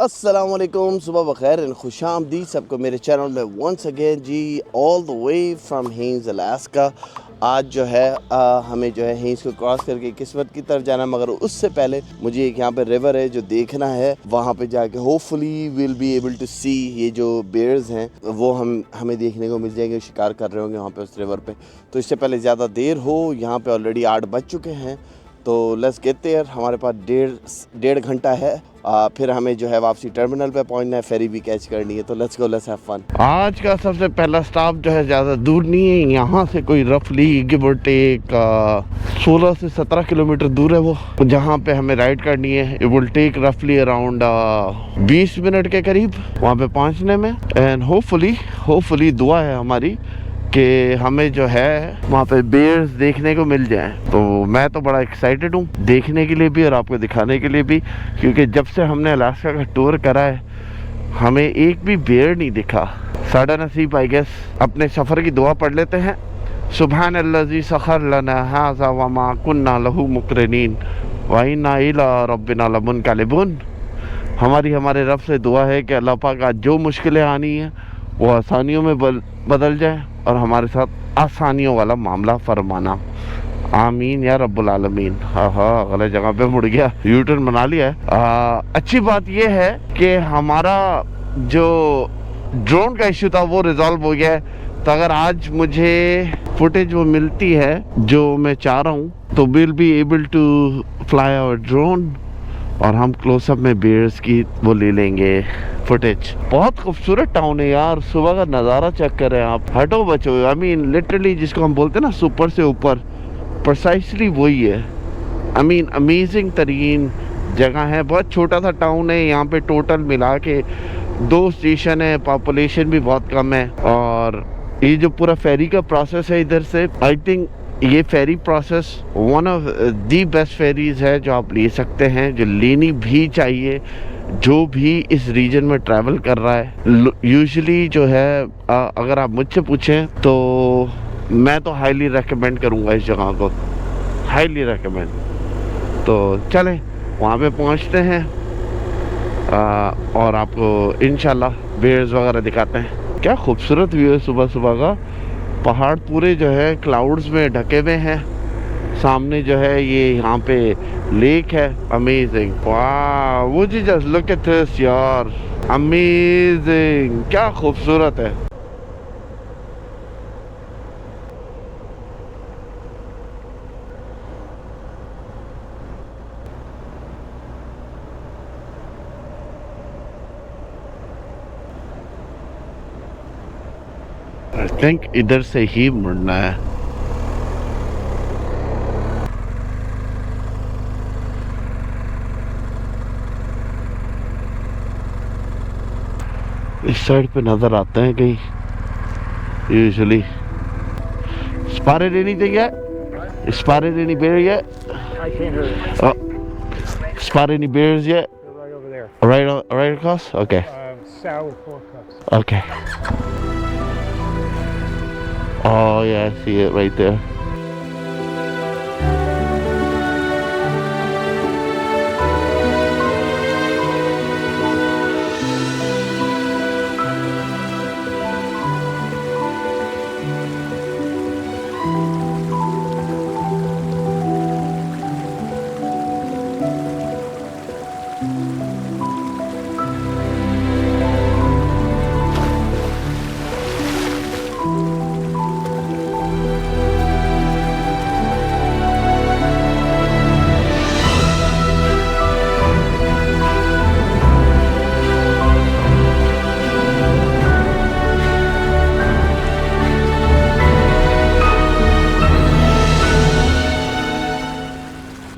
अस्सलाम वालेकुम, सुबह बखैर एंड खुशामदीद सबको मेरे चैनल में वंस अगेन जी, all the way from Haines Alaska. आज जो है हमें जो है हेंस को क्रॉस करके किस्मत की तरफ जाना, मगर उससे पहले मुझे एक यहाँ पे रिवर है जो देखना है। वहाँ पे जाके hopefully will be able to see ये जो बेयर्स हैं वो हमें देखने को मिल जाएंगे, शिकार कर रहे होंगे वहाँ पे उस रिवर पे। तो इससे पहले ज़्यादा देर हो, यहाँ पे ऑलरेडी 8 बज चुके हैं, तो लेट्स गेट देयर। हमारे पास डेढ़ घंटा है, फिर हमें जो है वापसी टर्मिनल पे पहुंचना है, फेरी भी कैच करनी है। तो let's go, let's have fun. आज का सबसे पहला स्टॉप जो है ज़्यादा दूर नहीं है, यहाँ से कोई रफली गिव और टेक 16 से 17 किलोमीटर दूर है वो, जहाँ पे हमें राइड करनी है। इट विल टेक रफली अराउंड 20 मिनट के करीब वहाँ पे पहुँचने में। एंड होपफुली दुआ है हमारी कि हमें जो है वहाँ पे बेयर्स देखने को मिल जाए। तो मैं तो बड़ा एक्साइटेड हूँ देखने के लिए भी और आपको दिखाने के लिए भी, क्योंकि जब से हमने अलास्का का टूर करा है हमें एक भी बेयर नहीं दिखा। साडा नसीब आई गेस। अपने सफ़र की दुआ पढ़ लेते हैं। सुबहान अल्लज़ी सखर लना हाज़ा व मा कुन्ना लहू मुक़रिनीन व इन्ना इला रब्बिना लमुनक़लिबून। हमारे रब से दुआ है कि अल्लाह पाक आज जो मुश्किलें आनी हैं वो आसानियों में बदल जाए और हमारे साथ आसानियों वाला मामला फरमाना। आमीन या रब्बुल आलमीन। हाँ, गलत जगह पे मुड़ गया, यू टर्न बना लिया है। अच्छी बात यह है कि हमारा जो ड्रोन का इशू था वो रिजॉल्व हो गया है। तो अगर आज मुझे फुटेज वो मिलती है जो मैं चाह रहा हूँ तो will be able to fly our drone और हम क्लोजअप में बेयर्स की वो ले लेंगे फुटेज। बहुत खूबसूरत टाउन है यार, सुबह का नज़ारा चेक करें आप। हटो बचो, आई मीन लिटरली जिसको हम बोलते हैं ना सुपर से ऊपर, प्रिसाइसली वही है। आई मीन अमेजिंग तरीन जगह है। बहुत छोटा सा टाउन है, यहाँ पे टोटल मिला के 2 स्टेशन है, पॉपुलेशन भी बहुत कम है। और ये जो पूरा फेरी का प्रोसेस है इधर से, आई थिंक ये ferry process one of the best ferries है जो आप ले सकते हैं, जो लेनी भी चाहिए जो भी इस रीजन में ट्रैवल कर रहा है। यूजुअली जो है अगर आप मुझसे पूछें तो मैं तो हाईली रेकमेंड करूँगा इस जगह को, हाईली रेकमेंड। तो चलें वहाँ पे पहुँचते हैं और आपको इंशाल्लाह बेयर्स वगैरह दिखाते हैं। क्या खूबसूरत व्यू है सुबह सुबह का। पहाड़ पूरे जो है क्लाउड्स में ढके हुए हैं। सामने जो है ये यहाँ पे लेक है। अमेजिंग, वाह, वो जी जस्ट लुक एट दिस यार, अमेजिंग, क्या खूबसूरत है। आई थिंक इधर से ही मुड़ना है। इस साइड पे नजर आते हैं कहीं usually. Spotted anything yet? Spotted any bear yet? I can't hear it. Oh, spotted any bears yet? They're right over there. Right across? Okay. Sow with 4 cups. Okay. Oh yeah, I see it right there.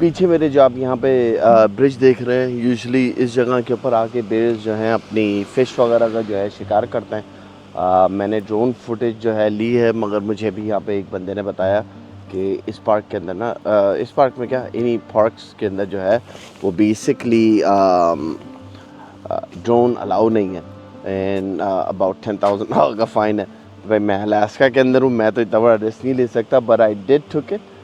पीछे मेरे जो आप यहाँ पे bridge देख रहे हैं, usually इस जगह के ऊपर आके बेयर्स जो हैं अपनी फ़िश वगैरह का जो है शिकार करते हैं। मैंने ड्रोन फुटेज जो है ली है, मगर मुझे भी यहाँ पे एक बंदे ने बताया कि इस पार्क के अंदर ना, इस पार्क में क्या, इन्हीं पार्क्स के अंदर जो है वो बेसिकली ड्रोन अलाउ नहीं है एंड अबाउट $10,000 का फ़ाइन है। तो भाई मैं अलास्का के अंदर हूँ, मैं तो इतना बड़ा रिस्क नहीं ले सकता, but I did took it.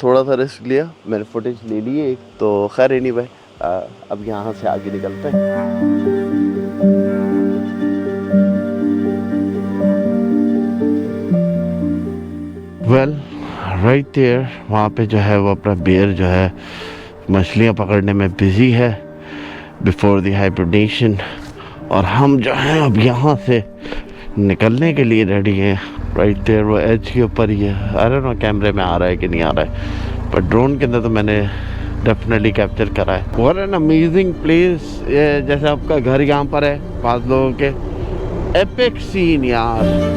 थोड़ा सा रिस्क लिया, मैंने फुटेज ले लिए एक। तो खैर एनीवे, अब यहाँ से आगे निकलते हैं। वेल राइट देयर, वहाँ पे जो है वो अपना बेयर जो है मछलियाँ पकड़ने में बिजी है बिफोर द हाइब्रिडेशन, और हम जो हैं अब यहाँ से निकलने के लिए रेडी हैं। राइट देयर वो एज के ऊपर ही है। आई डोंट नो कैमरे में आ रहा है कि नहीं आ रहा है, पर ड्रोन के अंदर तो मैंने डेफिनेटली कैप्चर करा है। What an amazing place. ये जैसे आपका घर यहाँ पर है 5 लोगों के, एपिक सीन यार।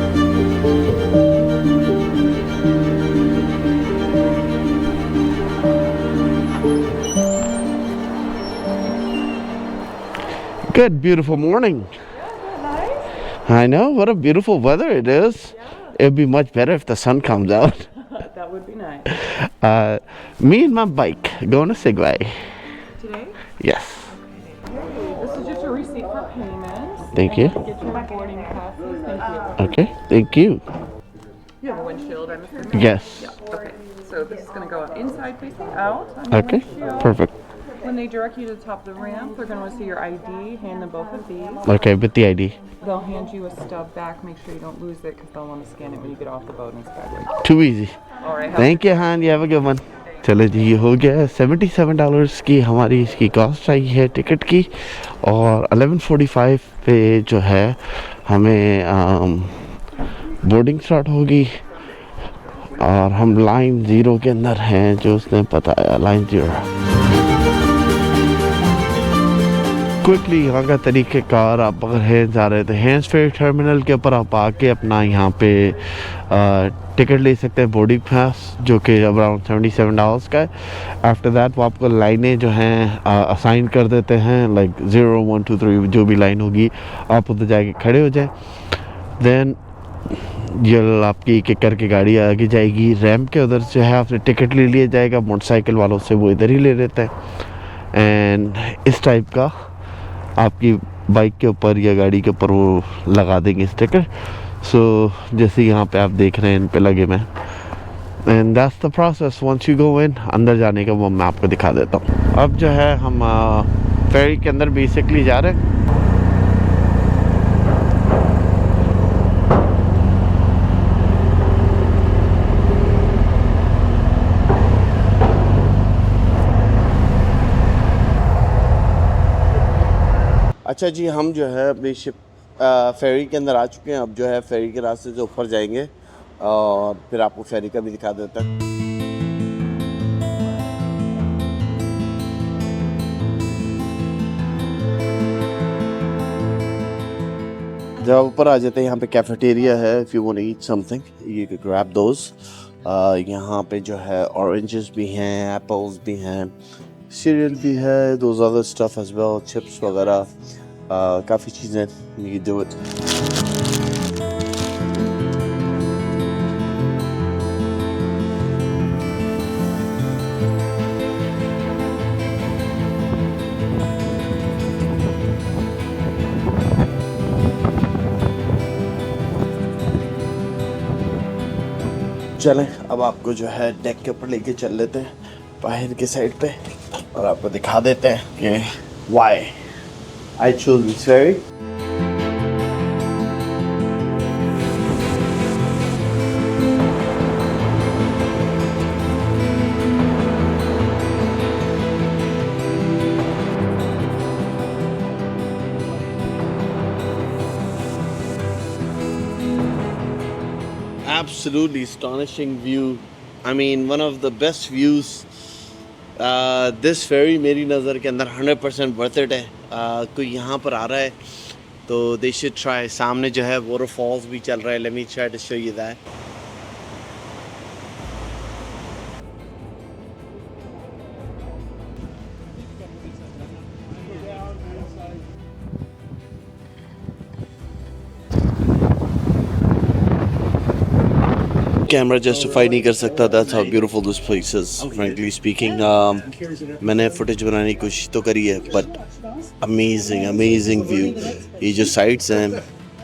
Good, beautiful morning. I know, what a beautiful weather it is. It'd be much better if the sun comes out. That would be nice. Me and my bike going to Segway. Today? Yes. This is just a receipt for payment. Thank you. Get your boarding passes. Thank you. Okay, thank you. You have a windshield, I'm assuming? Yes. Yeah. Okay. So this is going to go inside facing out on your Okay, windshield. perfect. When they direct you to the top of the ramp, they're going to want to see your ID. Hand them both of these. Okay, with the ID. They'll hand you a stub back. Make sure you don't lose it because they'll want to scan it when you get off the boat in Skyway. Too easy. All right. Thank you, Han. You have a good one. चलो जी, ये हो गया है $77 की हमारी इसकी cost आई है ticket की, और 11:45 पे जो है हमें बोर्डिंग स्टार्ट होगी, और हम लाइन 0 के अंदर हैं, जो उसने बताया लाइन 0। क्विकली यहाँ का तरीक़ेकार, आप अगर हैंस जा रहे थे, हैंस फेयर टर्मिनल के ऊपर आप आके अपना यहाँ पे टिकट ले सकते हैं, बोर्डिंग पास, जो कि अराउंड $77 का है। आफ्टर दैट वो आपको लाइनें जो हैं असाइन कर देते हैं, लाइक 0, 1, 2, 3 जो भी लाइन होगी आप उधर जाके खड़े हो जाएं। देन ये आपकी एक एक करके गाड़ी आगे जाएगी, रैम्प के उधर जो है आपसे टिकट ले लिया जाएगा, मोटरसाइकिल वालों से वो इधर ही ले लेते हैं। एंड इस टाइप का आपकी बाइक के ऊपर या गाड़ी के ऊपर वो लगा देंगे स्टिकर। सो जैसे यहाँ पे आप देख रहे हैं इन पे लगे हुए हैं। And that's the process. Once you go in, अंदर जाने का वो मैं आपको दिखा देता हूँ। अब जो है हम फेरी के अंदर बेसिकली जा रहे हैं। अच्छा जी, हम जो है अभी फेरी के अंदर आ चुके हैं। अब जो है फेरी के रास्ते से ऊपर जाएंगे, और फिर आपको फेरी का भी दिखा देता है। जब आप ऊपर आ जाते हैं, यहाँ पे कैफेटेरिया है। If you want to eat something you can grab those. यहाँ पे जो है ऑरेंजेस भी हैं, एप्पल्स भी हैं, सीरियल भी है, those other stuff as well, chips वगैरह, काफ़ी चीज़ें यू डू इट। चलें, अब आपको जो है डेक के ऊपर लेके चल लेते हैं बाहर की साइड पे, और आपको दिखा देते हैं कि why I choose this ferry. Absolutely astonishing view. I mean, one of the best views. This ferry मेरी नज़र के अंदर 100% worth it है। कोई यहाँ पर आ रहा है तो they should try। सामने जो है waterfalls भी चल रहा है। Let me try to show you that. Camera justify नहीं कर सकता that's how beautiful this place is, frankly speaking. मैंने फुटेज बनाने की कोशिश तो करी है, बट अमेजिंग अमेजिंग व्यू। ये जो साइट्स हैं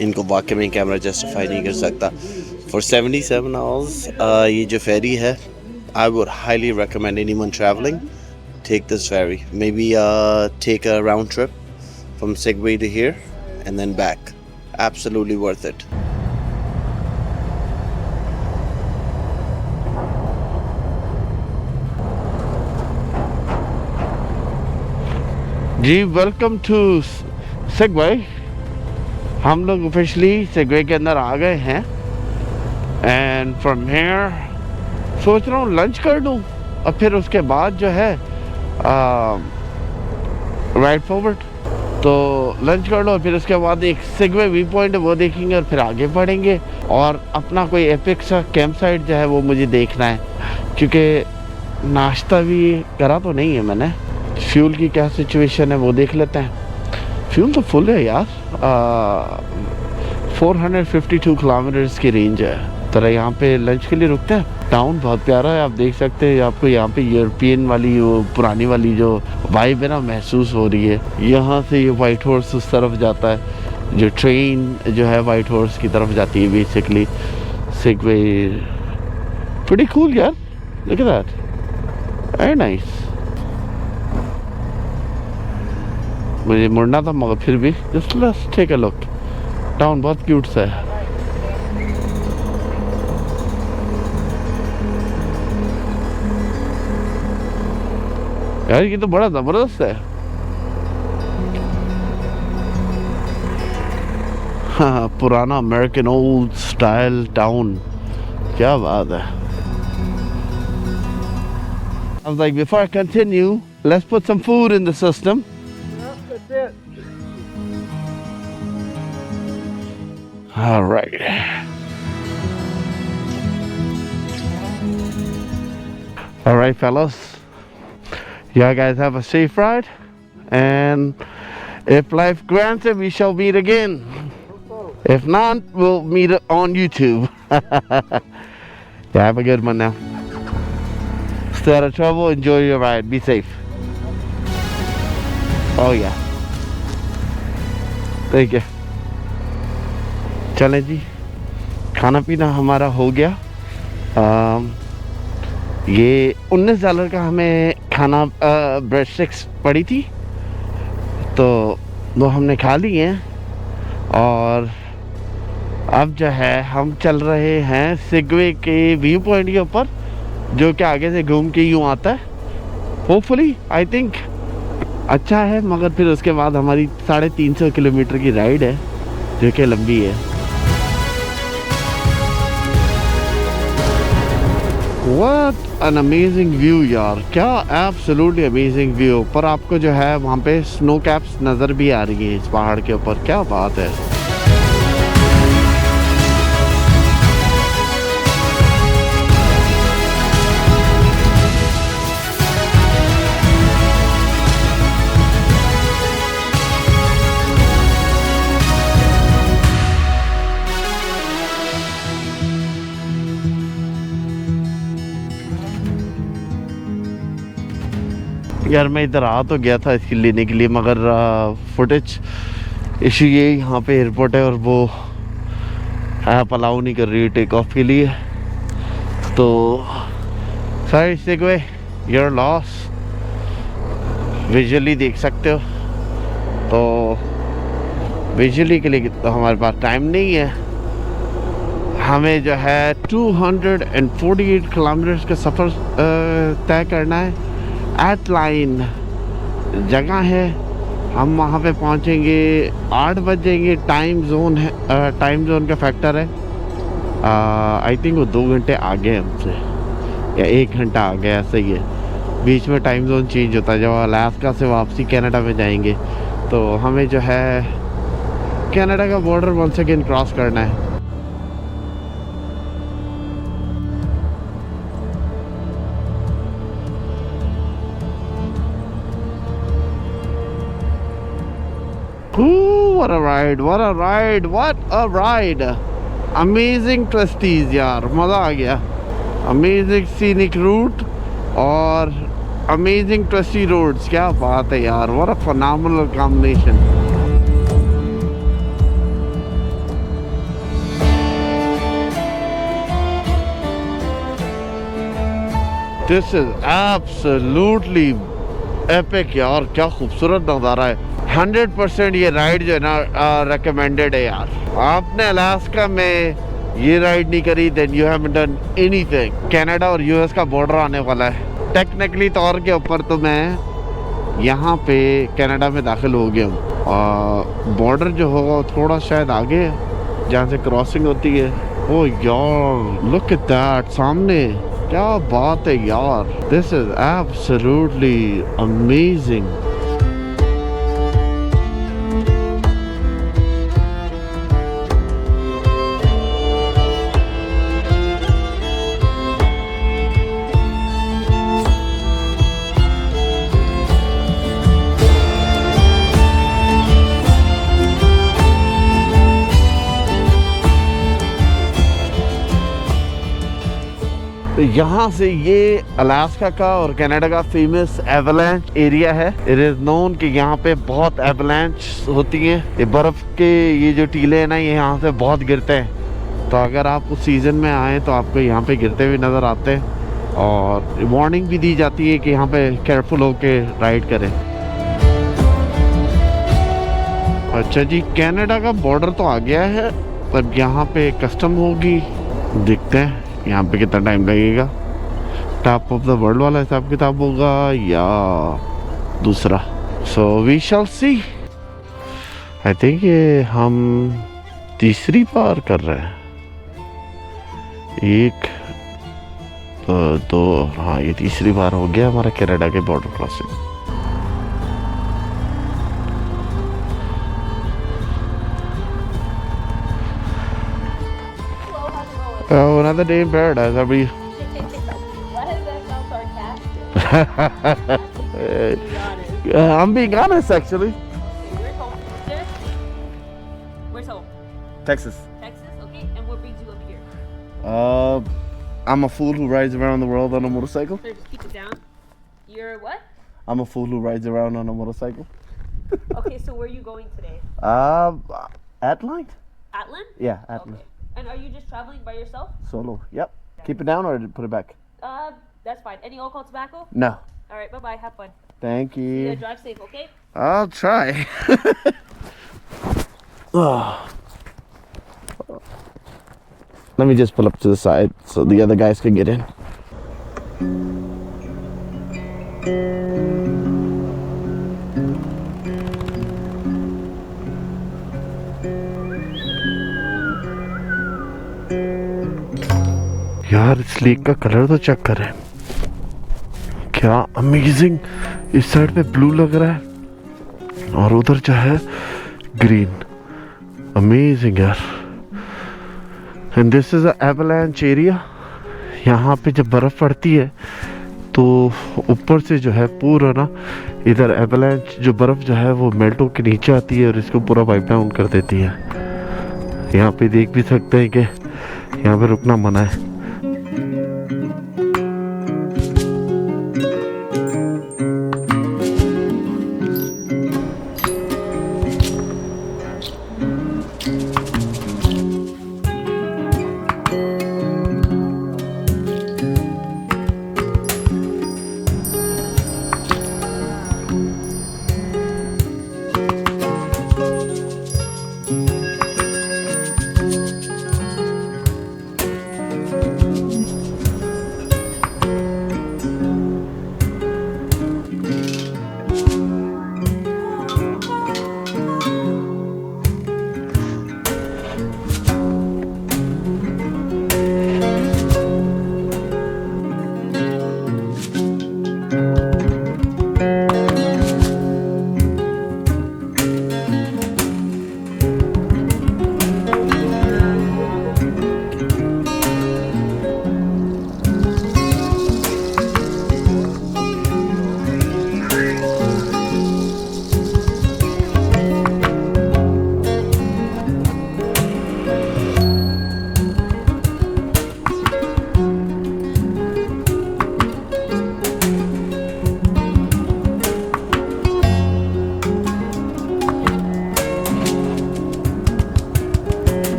इनको वाकई में कैमरा जस्टिफाई नहीं कर सकता। फॉर 77 आवर्स ये जो फेरी है, I would highly recommend anyone travelling take this ferry. Maybe take a round trip from Skagway to here and then back. Absolutely worth it. जी वेलकम टू सेगवे। हम लोग officially segue के अंदर आ गए हैं and from here सोच रहा हूँ लंच कर लूँ और फिर उसके बाद जो है राइट फॉरवर्ड। तो लंच कर लो फिर उसके बाद एक सेगवे व्यू पॉइंट है वो देखेंगे और फिर आगे बढ़ेंगे और अपना कोई एपिक सा कैंप साइट जो है वो मुझे देखना है, क्योंकि नाश्ता भी करा तो नहीं है मैंने। फ्यूल की क्या सिचुएशन है वो देख लेते हैं। फ्यूल तो फुल है यार, 452 किलोमीटर्स की रेंज है। तो यहाँ पे लंच के लिए रुकते हैं। टाउन बहुत प्यारा है, आप देख सकते हैं। आपको यहाँ पे यूरोपियन वाली वो पुरानी वाली जो वाइब है ना महसूस हो रही है। यहाँ से ये वाइट हॉर्स उस तरफ जाता है, जो ट्रेन जो है वाइट हॉर्स की तरफ जाती है बेसिकली। सेगवे प्रीटी कूल यार, look at that, very nice. मुझे मुड़ना था मगर फिर भी just let's take a look. Town बहुत क्यूट सा है। यार ये तो बड़ा जबरदस्त है। हाँ, पुराना अमेरिकन ओल्ड स्टाइल टाउन, क्या बात है। I was like, before I continue, let's put some food in the system. That's it. All right. All right, fellas. You guys have a safe ride, and if life grants it, we shall meet again. If not, we'll meet on YouTube. Yeah, have a good one now. Stay out of trouble. Enjoy your ride. Be safe. Oh yeah. Thank you. चलें जी, खाना पीना हमारा हो गया। ये $19 का हमें खाना ब्रेड स्टिक्स पड़ी थी, तो वो हमने खा ली हैं। और अब जो है हम चल रहे हैं सेगवे के व्यू पॉइंट के ऊपर, जो कि आगे से घूम के यूँ आता है। होपफुली आई थिंक अच्छा है, मगर फिर उसके बाद हमारी 350 किलोमीटर की राइड है जो कि लंबी है। What an amazing view यार, क्या absolutely amazing view। पर आपको जो है वहाँ पे स्नो कैप्स नज़र भी आ रही है इस पहाड़ के ऊपर, क्या बात है। यार मैं इधर आ तो गया था इसकी लेने के लिए, मगर फुटेज इशू ये यहाँ पे एयरपोर्ट है और वो ऐप अलाउ नहीं कर रही है टेक ऑफ के लिए। तो sorry Skagway, your loss. Visually देख सकते हो, तो विजुअली के लिए तो हमारे पास टाइम नहीं है। हमें जो है 248 किलोमीटर का सफ़र तय करना है। एट लाइन जगह है, हम वहाँ पे पहुँचेंगे 8 बजेंगे। टाइम जोन है, टाइम जोन का फैक्टर है। आई थिंक वो 2 घंटे आगे है हमसे, या 1 घंटा आगे, ऐसा ही है। बीच में टाइम जोन चेंज होता है। जब अलास्का से वापसी कनाडा में जाएंगे तो हमें जो है कनाडा का बॉर्डर वंस अगेन क्रॉस करना है। Ooh, what a ride, what a ride, what a ride. Amazing twisties यार, मज़ा आ गया। Amazing scenic route और amazing twisty roads, क्या बात है यार, what a phenomenal combination. This is absolutely epic यार, क्या खूबसूरत नज़ारा है। 100% ये राइड जो है ना रिकमेंडेड है यार। आपने अलास्का में ये राइड नहीं करी then you haven't done anything. Canada और यूएस का बॉर्डर आने वाला है। टेक्निकली तौर के ऊपर तो मैं यहाँ पे कनाडा में दाखिल हो गया हूँ। बॉर्डर जो होगा वो थोड़ा शायद आगे है जहाँ से क्रॉसिंग होती है। ओ यार लुक एट दैट, सामने क्या बात है यार, दिस इज एब्सोल्युटली अमेजिंग। यहाँ से ये अलास्का का और कनाडा का फेमस एवलांच एरिया है। इट इज नोन कि यहाँ पे बहुत एवलांच होती हैं। ये बर्फ के ये जो टीले हैं ना, ये यहाँ से बहुत गिरते हैं। तो अगर आप उस सीजन में आए तो आपको यहाँ पे गिरते हुए नज़र आते हैं और वार्निंग भी दी जाती है कि यहाँ पे केयरफुल होके राइड करें। अच्छा जी, कनाडा का बॉर्डर तो आ गया है, पर यहाँ पे कस्टम होगी। देखते हैं यहाँ पे कितना टाइम लगेगा। टॉप ऑफ द वर्ल्ड वाला हिसाब किताब होगा या दूसरा, so we shall C. I think ये हम तीसरी बार कर रहे हैं। एक दो, हाँ ये तीसरी बार हो गया हमारा कनाडा के border crossing. Oh, another day in paradise. Are we? Why does that sound sarcastic? I'm being honest, actually. Where's home? Sister? Where's home? Texas. Texas? Okay. And what brings you up here? I'm a fool who rides around the world on a motorcycle. Sir, just keep it down. You're what? I'm a fool who rides around on a motorcycle. Okay, so where are you going today? Atlant? Atlant? Yeah, Atlant. Okay. And are you just traveling by yourself? Solo. Yep. Keep it down or put it back? That's fine. Any alcohol, tobacco? No. All right, bye-bye. Have fun. Thank Yeah, you. drive safe, okay? I'll try. Let me just pull up to the side so the other guys can get in. यार इस lake का colour तो check करें, क्या amazing. इस side पे blue लग रहा है और उधर जो है ग्रीन। अमेजिंग यार। And this is a avalanche area. यहाँ पे जब बर्फ पड़ती है तो ऊपर से जो है पूरा ना इधर एवलांच जो बर्फ जो है वो मेल्ट होकर नीचे आती है और इसको पूरा वाइप डाउन कर देती है। यहाँ पे देख भी सकते हैं कि यहाँ पे रुकना मना है।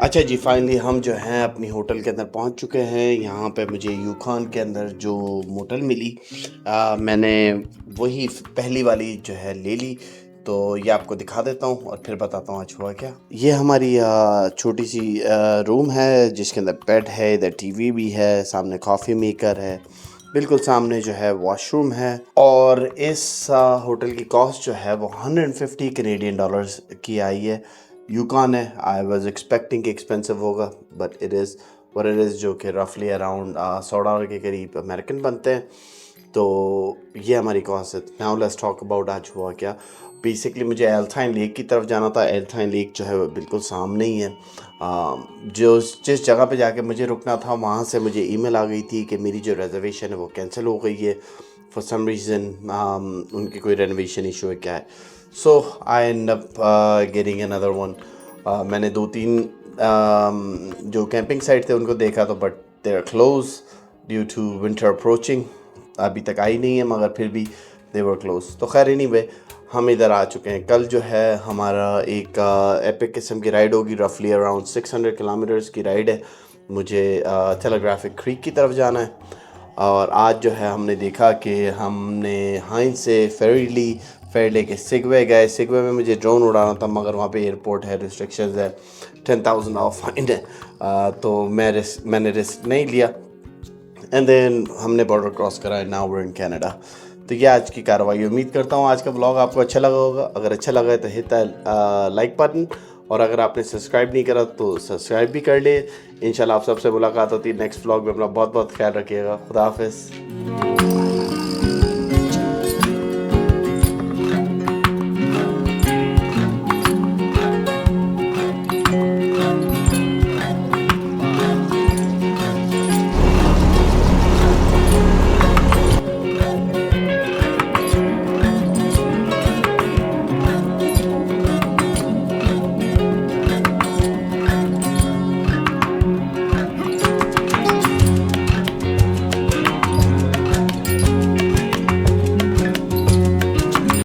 अच्छा जी, फाइनली हम जो हैं अपनी होटल के अंदर पहुंच चुके हैं। यहाँ पे मुझे यूकॉन के अंदर जो मोटल मिली, मैंने वही पहली वाली जो है ले ली। तो ये आपको दिखा देता हूँ और फिर बताता हूँ आज हुआ क्या। ये हमारी छोटी सी रूम है जिसके अंदर बेड है, इधर टीवी भी है, सामने कॉफ़ी मेकर है, बिल्कुल सामने जो है वॉशरूम है। और इस होटल की कॉस्ट जो है वो 150 कैनेडियन डॉलर्स की आई है। यूकॉन है, आई वाज एक्सपेक्टिंग कि एक्सपेंसिव होगा but it is what it is, जो कि रफली अराउंड $100 के करीब अमेरिकन बनते हैं। तो ये हमारी कॉस्ट है। नाउ लेट्स टॉक अबाउट आज हुआ क्या। बेसिकली मुझे एल्थाइन लेक की तरफ जाना था। एल्थाइन लेक जो है वो बिल्कुल सामने ही है। जो जिस जगह पे जाके मुझे रुकना था वहाँ से मुझे ईमेल आ गई थी कि मेरी जो रिजर्वेशन है वो कैंसिल हो गई है फॉर सम रीज़न। उनकी कोई रेनोवेशन इशू है क्या है। So I end up getting another one. मैंने 2-3 जो कैंपिंग साइट थे उनको देखा तो but they are closed due to winter approaching. अभी तक आई नहीं है मगर फिर भी दे वर क्लोज। तो खैर एनीवे हम इधर आ चुके हैं। कल जो है हमारा एक एपिक किस्म की राइड होगी, रफली अराउंड 600 किलोमीटर्स की राइड है। मुझे टेलीग्राफिक क्रीक की तरफ जाना है। और आज जो है हमने देखा कि हमने हाइंस से फेरी लेके सिगवे गए। सिगवे में मुझे ड्रोन उड़ाना था मगर वहाँ पे एयरपोर्ट है, रिस्ट्रिक्शंस है, 10,000 ऑफ फाइन है। तो मैंने रिस्क नहीं लिया। एंड देन हमने बॉर्डर क्रॉस करा, नाउ वी इन कनाडा। तो ये आज की कार्रवाई। उम्मीद करता हूँ आज का व्लॉग आपको अच्छा लगा होगा। अगर अच्छा लगा है तो हिट लाइक बटन, और अगर आपने सब्सक्राइब नहीं करा तो सब्सक्राइब भी कर ले। इंशाल्लाह आप सबसे मुलाकात होती है नेक्स्ट व्लॉग में। अपना बहुत बहुत ख्याल रखिएगा। खुदा हाफिज़।